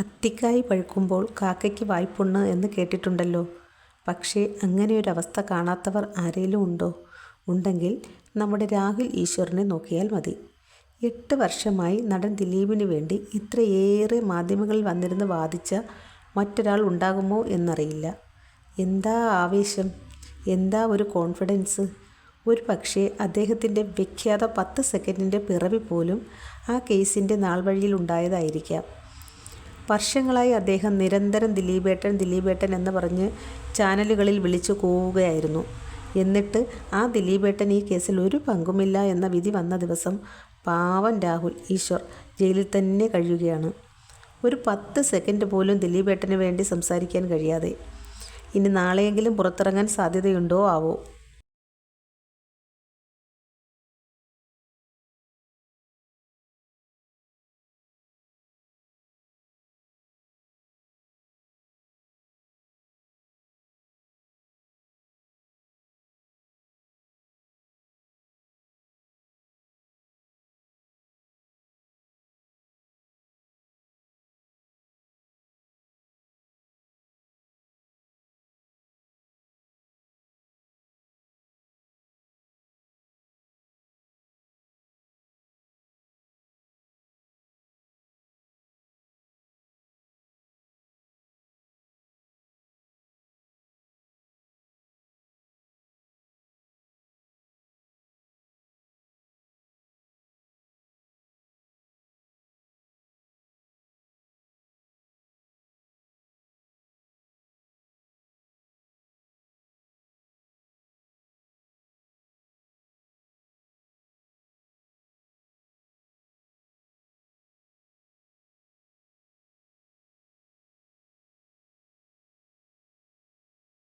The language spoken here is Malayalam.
അത്തിക്കായ് പഴുക്കുമ്പോൾ കാക്കയ്ക്ക് വായ്പുണ്ണ് എന്ന് കേട്ടിട്ടുണ്ടല്ലോ. പക്ഷേ അങ്ങനെയൊരവസ്ഥ കാണാത്തവർ ആരേലും ഉണ്ടോ? ഉണ്ടെങ്കിൽ നമ്മുടെ രാഹുൽ ഈശ്വറിനെ നോക്കിയാൽ മതി. 8 വർഷമായി നടൻ ദിലീപിന് വേണ്ടി ഇത്രയേറെ മാധ്യമങ്ങളിൽ വന്നിരുന്ന് വാദിച്ച മറ്റൊരാൾ ഉണ്ടാകുമോ എന്നറിയില്ല. എന്താ ആവേശം, എന്താ ഒരു കോൺഫിഡൻസ്! ഒരു പക്ഷേ അദ്ദേഹത്തിൻ്റെ വിഖ്യാത 10 സെക്കൻഡിൻ്റെ പിറവി പോലും ആ കേസിൻ്റെ നാൾവഴിയിൽ ഉണ്ടായതായിരിക്കാം. വർഷങ്ങളായി അദ്ദേഹം നിരന്തരം ദിലീപേട്ടൻ എന്ന് പറഞ്ഞ് ചാനലുകളിൽ വിളിച്ചു കൂവുകയായിരുന്നു. എന്നിട്ട് ആ ദിലീപേട്ടൻ ഈ കേസിൽ ഒരു പങ്കുമില്ല എന്ന വിധി വന്ന ദിവസം പാവം രാഹുൽ ഈശ്വർ ജയിലിൽ തന്നെ കഴിയുകയാണ്. ഒരു 10 സെക്കൻഡ് പോലും ദിലീപേട്ടന് വേണ്ടി സംസാരിക്കാൻ കഴിയാതെ. ഇനി നാളെയെങ്കിലും പുറത്തിറങ്ങാൻ സാധ്യതയുണ്ടോ ആവോ?